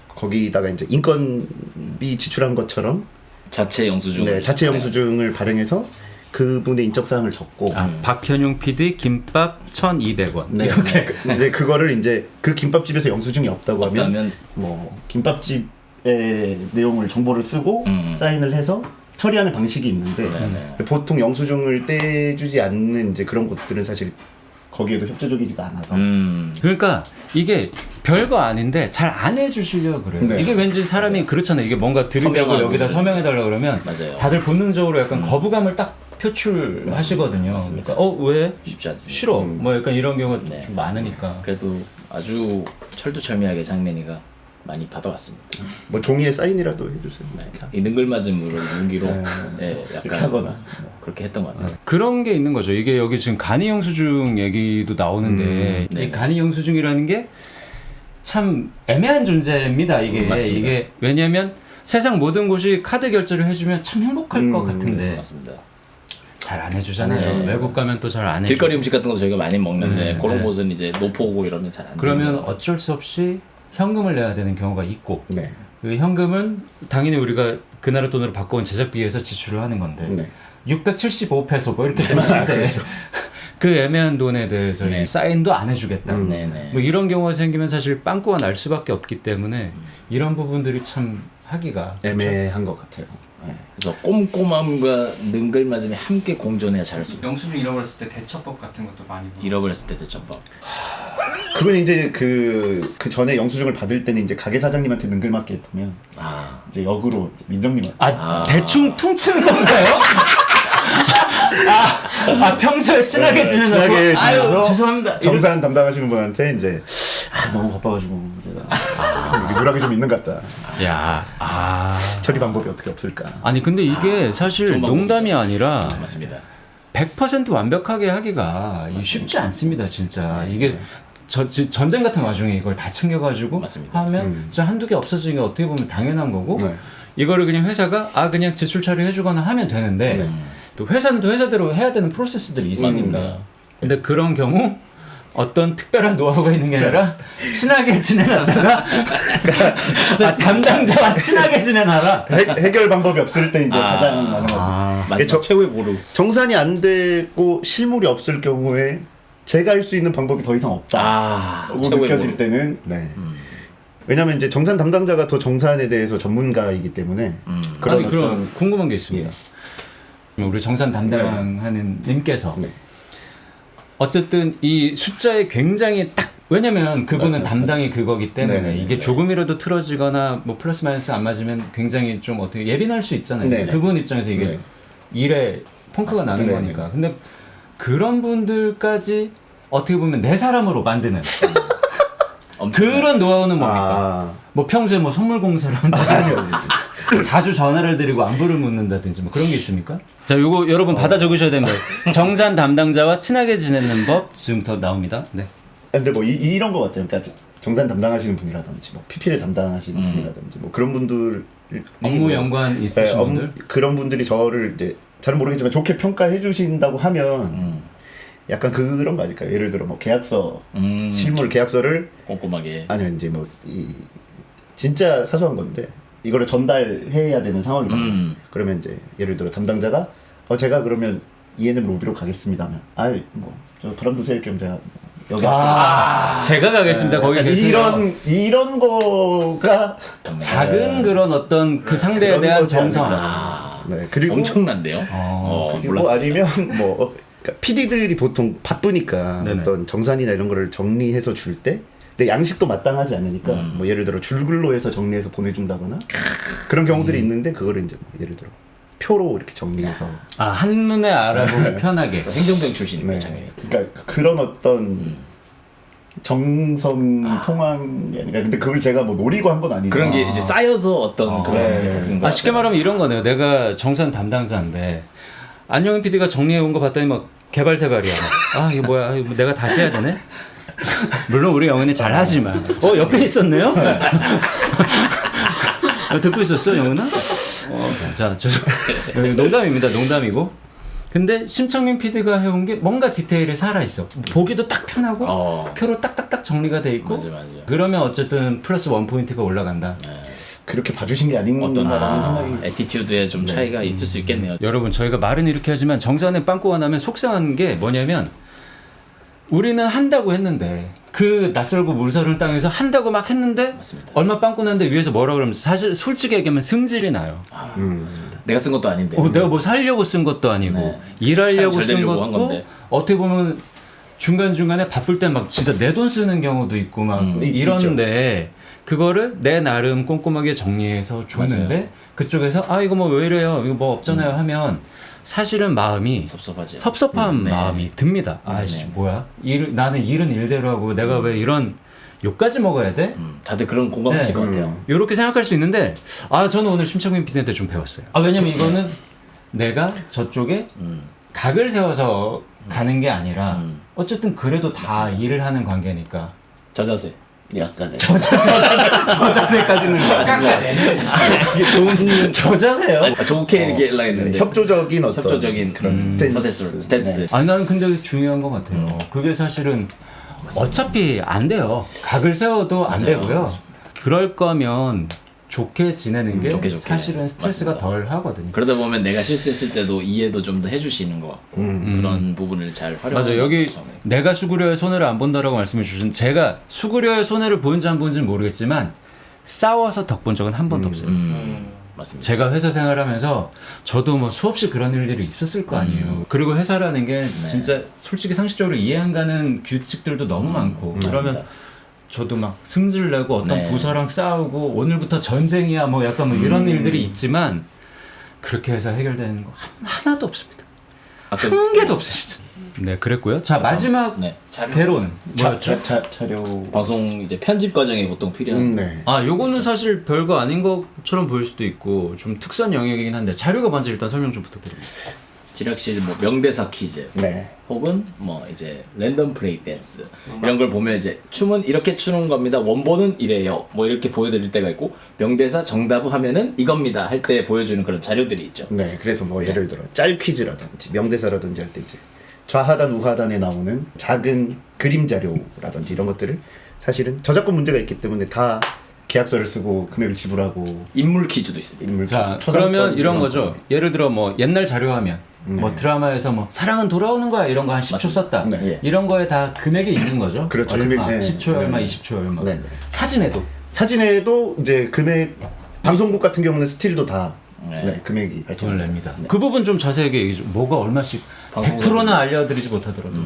거기다가 이제 인건비 지출한 것처럼 자체 영수증. 네, 자체 영수증을 발행해서 그분의 인적 사항을 적고 박현용 PD 김밥 1,200원 네, 이렇게 근데 그거를 이제 그 김밥집에서 영수증이 없다고 하면 없다면 뭐 김밥집의 내용을 정보를 쓰고 사인을 해서 처리하는 방식이 있는데 보통 영수증을 떼주지 않는 이제 그런 곳들은 사실 거기에도 협조적이지가 않아서. 그러니까 이게 별거 아닌데 잘 안 해주시려고 그래요. 네. 이게 왠지 사람이 맞아요. 그렇잖아요. 이게 뭔가 들이대고 서명하고 여기다 서명해달라고 그러면 맞아요. 다들 본능적으로 약간 거부감을 딱 표출하시거든요. 맞습니다. 그러니까 왜? 쉽지 않습니다. 싫어. 뭐 약간 이런 경우가 네. 좀 많으니까. 그래도 아주 철두철미하게 장면이가 많이 받아왔습니다. 뭐 종이에 사인이라도 해주세요. 이 능글맞음으로 용기로 이렇게 약간 하거나. 그렇게 했던 것 같아요. 그런 게 있는 거죠. 이게 여기 지금 간이 영수증 얘기도 나오는데 네. 이 간이 영수증이라는 게 참 애매한 존재입니다. 맞습니다. 이게 왜냐하면 세상 모든 곳이 카드 결제를 해주면 참 행복할 것 같은데 맞습니다. 잘 안 해주잖아요. 네. 외국 가면 또 잘 안 해주고. 길거리 음식 같은 거 저희가 많이 먹는데 그런 네. 곳은 이제 노포고 이러면 잘 안 그러면 되는 거. 어쩔 수 없이 현금을 내야 되는 경우가 있고 네. 그 현금은 당연히 우리가 그 나라 돈으로 바꿔온 제작비에서 지출을 하는 건데 네. 675페소 뭐 이렇게 됐을 때 그 애매한 돈에 대해서 네. 사인도 안 해주겠다. 네네. 뭐 이런 경우가 생기면 사실 빵꾸가 날 수밖에 없기 때문에 이런 부분들이 참 하기가 애매한 것 같아요. 네. 그래서 꼼꼼함과 능글맞음이 함께 공존해야 잘할 수 있고 영수증 잃어버렸을 때 대처법 같은 것도 많이 잃어버렸을 때 대처법. 그건 이제 그 전에 영수증을 받을 때는 이제 가게 사장님한테 능글맞게 했다면 아 이제 역으로 민정님한테. 대충 퉁치는 건가요? 평소에 친하게 지내는 친하게 거? 아유 지내서 죄송합니다. 정산 담당하시는 분한테 이제 너무 바빠가지고 내가 누락이 좀 있는 것 같다. 야, 처리 방법이 어떻게 없을까? 아니 근데 이게 사실 좋은 방법이죠. 농담이 아니라 맞습니다. 100% 완벽하게 하기가 쉽지 않습니다, 진짜. 이게 전쟁 같은 와중에 이걸 다 챙겨가지고 맞습니다. 하면 진짜 한두 개 없어지는 게 어떻게 보면 당연한 거고 네. 이거를 그냥 회사가 그냥 지출 처리해주거나 하면 되는데 또 회사는 또 회사대로 해야 되는 프로세스들이 있습니다. 맞습니다. 근데 그런 경우 어떤 특별한 노하우가 있는 게 아니라 친하게 지내놨다가 담당자와 친하게 지내놔라. 해결 방법이 없을 때 이제 가장 많은 것 같아요. 맞죠. 최후의 보루. 정산이 안 되고 실물이 없을 경우에 제가 할 수 있는 방법이 더 이상 없다고 최후의 느껴질 보루. 때는 왜냐하면 이제 정산 담당자가 더 정산에 대해서 전문가이기 때문에 그런 아니 어떤 그럼 궁금한 게 있습니다. 우리 정산 담당하는 님께서 어쨌든 이 숫자에 굉장히 딱 왜냐면 그분은 담당이 그거기 때문에 네네네. 이게 조금이라도 틀어지거나 뭐 플러스 마이너스 안 맞으면 굉장히 좀 어떻게 예민할 수 있잖아요. 네네. 그분 입장에서 이게 네. 일에 펑크가 나는 네네. 거니까. 근데 그런 분들까지 어떻게 보면 내 사람으로 만드는 그런 노하우는 뭡니까? 뭐 평소에 뭐 선물 공사를 한다든지 자주 전화를 드리고 안부를 묻는다든지 뭐 그런 게 있습니까? 자, 요거 여러분 받아 적으셔야 됩니다. 정산 담당자와 친하게 지내는 법 지금부터 나옵니다. 네. 근데 뭐 이런 것 같아요. 그러니까 정산 담당하시는 분이라든지 뭐 PP를 담당하시는 분이라든지 뭐 그런 분들 업무 연관 있으신 분들? 그런 분들이 저를 이제 잘은 모르겠지만 좋게 평가해 주신다고 하면 약간 그런 거 아닐까요? 예를 들어 뭐 계약서 실물 계약서를 꼼꼼하게. 아니요 이제 뭐 진짜 사소한 건데 이거를 전달해야 되는 상황이다. 그러면 이제 예를 들어 담당자가 제가 그러면 ENM 로비로 가겠습니다면 뭐저 바람 드세요 겸 제가 여기 제가 가겠습니다. 거기 계세요. 이런 거가 작은 그런 어떤 그 상대에 그런 대한 거지 정성. 않을까. 네, 그리고 엄청난데요? 그리고 몰랐습니다. 아니면 뭐 그러니까 PD들이 보통 바쁘니까 네네. 어떤 정산이나 이런 거를 정리해서 줄 때 근데 양식도 마땅하지 않으니까 뭐 예를 들어 줄글로 해서 정리해서 보내준다거나 그런 경우들이 있는데 그거를 이제 뭐 예를 들어 표로 이렇게 정리해서 한눈에 알아보기 편하게. 행정병 출신입니다. 네. 장면이. 그러니까 그런 어떤 정성이 통한 게 아니라 근데 그걸 제가 뭐 노리고 한 건 아니죠. 그런 게 이제 쌓여서 어떤 그런 게 바뀐 것 쉽게 같아요. 말하면 이런 거네요. 내가 정산 담당자인데 안영현 PD가 정리해 온 거 봤더니 막 개발세발이야. 이거 뭐야? 이거 내가 다시 해야 되네? 물론 우리 영은이 잘하지만 옆에 있었네요? 듣고 있었어 영은아? 자, 농담입니다. 농담이고. 근데 심창민 PD가 해온 게 뭔가 디테일이 살아있어. 보기도 딱 편하고 표로 딱딱딱 정리가 돼 있고 맞아. 그러면 어쨌든 플러스 1포인트가 올라간다. 그렇게 봐주신 게 아닌가라는 생각이 애티튜드에 좀 차이가 있을 수 있겠네요. 여러분 저희가 말은 이렇게 하지만 정산에 빵꾸가 나면 속상한 게 뭐냐면 우리는 한다고 했는데 그 낯설고 물서른 땅에서 한다고 막 했는데 맞습니다. 얼마 빵꾸 났는데 위에서 뭐라 그러면 사실 솔직히 얘기하면 승질이 나요. 맞습니다. 내가 쓴 것도 아닌데. 내가 뭐 살려고 쓴 것도 아니고 네. 일하려고 잘 쓴 되려고 한 것도 건데. 어떻게 보면 중간중간에 바쁠 때 막 진짜 내 돈 쓰는 경우도 있고 막 이런데 그거를 내 나름 꼼꼼하게 정리해서 줬는데 맞아요. 그쪽에서 이거 뭐 왜 이래요 이거 뭐 없잖아요 하면 사실은 마음이 섭섭하지. 섭섭한 네. 마음이 듭니다. 아이씨 네. 뭐야 나는 일은 일대로 하고 내가 왜 이런 욕까지 먹어야 돼? 다들 그런 공감하실 네. 것 같아요. 이렇게 생각할 수 있는데 저는 오늘 심창민 PD한테 좀 배웠어요. 왜냐면 이거는 내가 저쪽에 각을 세워서 가는 게 아니라 어쨌든 그래도 다 일을 하는 관계니까 저 자세. 약간 저 자세까지는 이게 좋은 저 자세요? 좋게 얘기하려고 했는데. 협조적인 어떤 협조적인 그런 스탠스. 아니 나는 근데 중요한 것 같아요. 그게 사실은 어차피 안 돼요. 각을 세워도 안 맞아요. 되고요. 그럴 거면 좋게 지내는 게 좋게. 사실은 스트레스가 맞습니다. 덜 하거든요. 그러다 보면 내가 실수했을 때도 이해도 좀 더 해주시는 것 같고 그런 부분을 잘 활용하는 맞아 여기 거죠. 내가 수구려의 손해를 안 본다라고 말씀해 주신 제가 수구려의 손해를 보는지 안 보는지는 모르겠지만 싸워서 덕 본 적은 한 번도 없어요. 맞습니다. 제가 회사 생활하면서 저도 뭐 수없이 그런 일들이 있었을 거 아니에요. 그리고 회사라는 게 진짜 솔직히 상식적으로 이해 안 가는 규칙들도 너무 많고 그러면 저도 막 승질 내고 어떤 네. 부서랑 싸우고 오늘부터 전쟁이야 뭐 약간 뭐 이런 일들이 있지만 그렇게 해서 해결되는 거 하나도 없습니다. 아까 한 개도 없어요 진짜. 네 그랬고요. 자 마지막 네. 개론 뭐였죠? 자료 방송 이제 편집 과정에 보통 필요한 네. 요거는 사실 별거 아닌 것처럼 보일 수도 있고 좀 특수한 영역이긴 한데 자료가 먼저 일단 설명 좀 부탁드립니다. 지락실 뭐 명대사 퀴즈 네. 혹은 뭐 이제 랜덤 플레이 댄스 이런 걸 보면 이제 춤은 이렇게 추는 겁니다. 원본은 이래요. 뭐 이렇게 보여드릴 때가 있고 명대사 정답을 하면은 이겁니다 할 때 보여주는 그런 자료들이 있죠. 네, 그래서 뭐 예를 들어 짤 퀴즈라든지 명대사라든지 할 때 이제 좌하단 우하단에 나오는 작은 그림 자료라든지 이런 것들을 사실은 저작권 문제가 있기 때문에 다 계약서를 쓰고 금액을 지불하고 인물 퀴즈도 있습니다. 인물 자 퀴즈, 그러면 초상권, 이런 초상권. 거죠. 예를 들어 뭐 옛날 자료화면 뭐 드라마에서 뭐 사랑은 돌아오는 거야 이런 거 한 10초 썼다. 네. 예. 이런 거에 다 금액이 있는 거죠. 그렇죠. 얼마, 금액, 네. 10초에 얼마, 네. 20초에 얼마. 네, 네. 사진에도 사진에도 이제 금액 방송국 같은 경우는 스틸도 다 네. 네, 금액이 돈을 냅니다. 그 부분 좀 자세하게 얘기해 줘. 뭐가 얼마씩 100%는 알려드리지 못하더라도.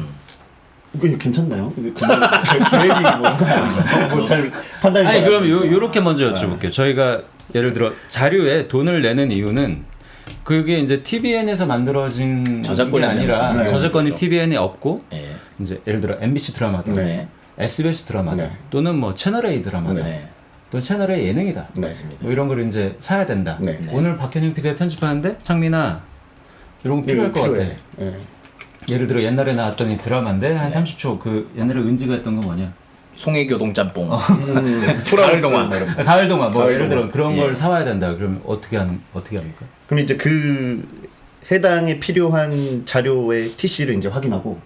이거 괜찮나요? 계획이 뭔가 뭐잘 판단이 아니 잘 그럼 안 돼요. 요렇게 먼저 여쭤볼게요. 저희가 예를 들어 자료에 돈을 내는 이유는 그게 이제 TVN에서 만들어진 저작권이 게 아니라 네. 저작권이 그렇죠. TVN에 없고 예. 이제 예를 들어 MBC 드라마다 네. SBS 드라마다 네. 또는 뭐 채널 A 드라마다 네. 또는 채널 A 예능이다. 네. 맞습니다. 뭐 이런 걸 이제 사야 된다. 네. 오늘 박현영 PD가 편집하는데 창민아 이런 거 필요할 것 같아. 필요해. 네. 예를 들어 옛날에 나왔던 이 드라마인데 한 30초 그 옛날에 은지가 했던 거 뭐냐? 송해교동 짬뽕. 가을 동안. 가을 동화 뭐 가을 예를 들어 동화. 그런 예. 걸 사와야 된다. 그러면 어떻게 합니까? 그럼 이제 그 해당에 필요한 자료의 TC를 이제 확인하고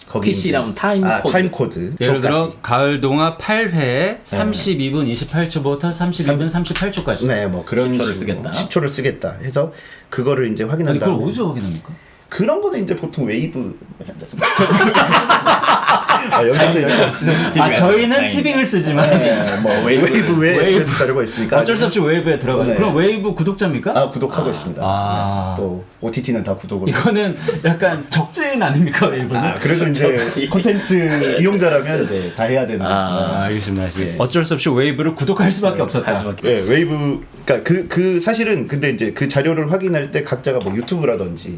거기 TC라면 타임 코드. 타임 코드. 예를 들어 저까지. 가을 동화 8회 32분 28초부터 32분 38초까지. 네, 뭐 그런 10초를 식으로 쓰겠다. 10초를 쓰겠다 해서 그거를 이제 확인한 아니 그걸 다음에 어디서 확인합니까? 그런 거는 이제 보통 웨이브 여기서 쓰죠. 아 저희는 다행이다. 티빙을 쓰지만 뭐 웨이브에 SBS 자료가 있으니까 어쩔 수 없이 웨이브에 들어가죠. 네. 그럼 웨이브 구독자입니까? 구독하고 있습니다. 아. 네, 또 OTT는 다 구독을. 이거는 약간 적진 아닙니까 웨이브는? 그래도 이제 적지. 콘텐츠 이용자라면 이제 다 해야 되는. 알겠습니다. 어쩔 수 없이 웨이브를 구독할 수밖에 없었다. 할 수밖에. 네, 웨이브 그러니까 그 사실은 근데 이제 그 자료를 확인할 때 각자가 뭐 유튜브라든지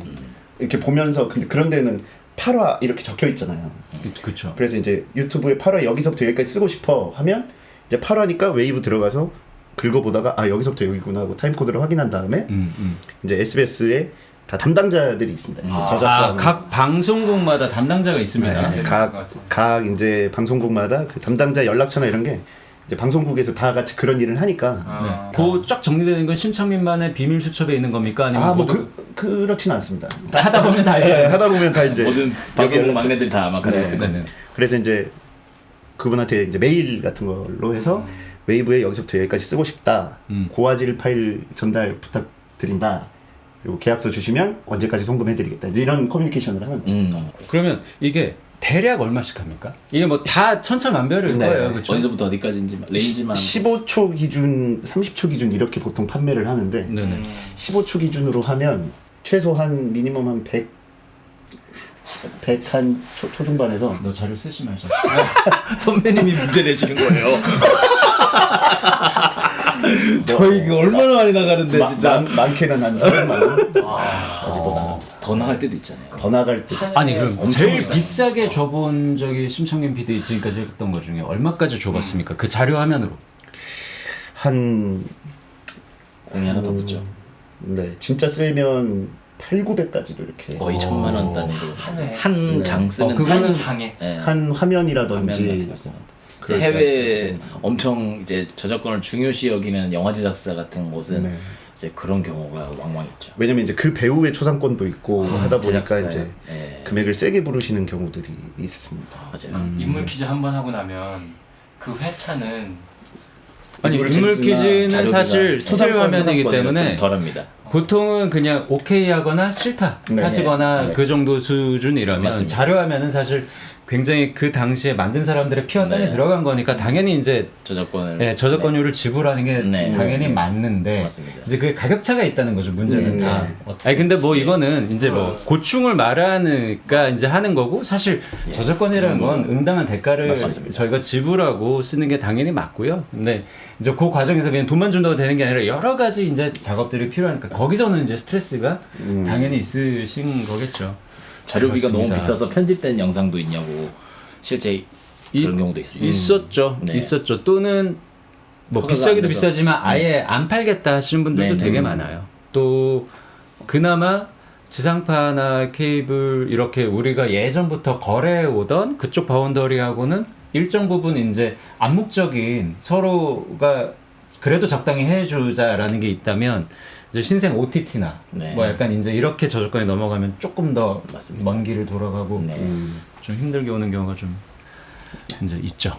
이렇게 보면서 근데 그런 데는 8화 이렇게 적혀 있잖아요. 그렇죠. 그래서 이제 유튜브에 8화 여기서부터 여기까지 쓰고 싶어 하면 이제 8화니까 웨이브 들어가서 긁어보다가 여기서부터 여기구나 하고 타임코드를 확인한 다음에 이제 SBS에 다 담당자들이 있습니다. 저작권 각 방송국마다 담당자가 있습니다. 네, 각 이제 방송국마다 그 담당자 연락처나 이런 게 이제 방송국에서 다 같이 그런 일을 하니까 그쫙 정리되는 건 심창민만의 비밀 수첩에 있는 겁니까? 아니면 뭐 모두 그렇진 않습니다. 하다 보면 다 네, 알게 하다 보면 다 이제 모든 방송 막내들 다 아마 가지고 있을 거예요. 그래서 이제 그분한테 이제 메일 같은 걸로 해서 웨이브에 여기서부터 여기까지 쓰고 싶다. 고화질 파일 전달 부탁드린다. 그리고 계약서 주시면 언제까지 송금해드리겠다. 이제 이런 커뮤니케이션을 하는 거죠. 그러면 이게 대략 얼마씩 합니까? 이게 뭐 다 천차만별일 네. 거예요, 그렇죠? 어디서부터 어디까지인지 레인지만 15초 기준, 30초 기준 이렇게 보통 판매를 하는데 네네. 15초 기준으로 하면 최소 한 미니멈 한 100 한 초중반에서 너 자료 쓰지 마셔. 선배님이 문제 내시는 거예요. 저희 이거 얼마나 많이 나가는데 진짜 많게는 한 300만 원까지도 나갑니다. 더 나갈 때도 있잖아요. 더 나갈 때 아니 그럼 엄청 제일 비싸요. 비싸게 줘본 적이 심창균 PD 지금까지 했던 것 중에 얼마까지 줘봤습니까? 그 자료 화면으로. 한 공이 하나 더 붙죠. 네, 진짜 세면 8,900까지도 이렇게 거의 1,000만 원 단위로 한 해. 한 장 쓰는 그거는 한 장에. 예. 한 화면이라든지 화면 같은 거 그럴 해외 때. 엄청 이제 저작권을 중요시 여기는 영화 제작사 같은 곳은 네. 이제 그런 경우가 왕왕 있죠. 왜냐면 이제 그 배우의 초상권도 있고 하다 보니까 제작사에. 이제 예. 금액을 세게 부르시는 경우들이 있습니다. 맞아요. 인물 퀴즈 한 번 하고 나면 그 회차는 아니 인물 인물 퀴즈나 퀴즈는 자료비나 사실 스틸 화면이기 초상권은 때문에 좀 덜합니다. 보통은 그냥 오케이 하거나 싫다 네. 하시거나 네. 그 정도 수준이라면 맞습니다. 자료 화면은 사실 굉장히 그 당시에 만든 사람들의 피와 땀이 네. 들어간 거니까 당연히 이제 저작권을 네, 저작권료를 지불하는 게 네. 당연히 맞는데 맞습니다. 이제 그게 가격차가 있다는 거죠. 문제는 다. 네. 아니 근데 뭐 이거는 이제 뭐 고충을 말하니까 이제 하는 거고 사실 저작권이라는 건 응당한 대가를 맞습니다. 저희가 지불하고 쓰는 게 당연히 맞고요. 근데 이제 그 과정에서 그냥 돈만 준다고 되는 게 아니라 여러 가지 이제 작업들이 필요하니까 거기서는 이제 스트레스가 당연히 있으신 거겠죠. 자료비가 너무 그렇습니다. 비싸서 편집된 영상도 있냐고 실제 그런 경우도 있습니다. 있었죠. 네. 있었죠. 또는 뭐 허가가 비싸기도 안 돼서. 비싸지만 아예 안 팔겠다 하시는 분들도 네, 되게 네. 많아요. 또 그나마 지상파나 케이블 이렇게 우리가 예전부터 거래해 오던 그쪽 바운더리하고는 일정 부분 이제 암묵적인 서로가 그래도 적당히 해주자라는 게 있다면 이제 신생 OTT나 네. 뭐 약간 이제 이렇게 저작권이 넘어가면 조금 더 맞습니다. 먼 길을 돌아가고 네. 좀 힘들게 오는 경우가 좀 이제 있죠.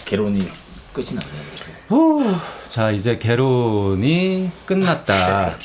개론이 끝이 났네요. 그래서. 자 이제 개론이 끝났다.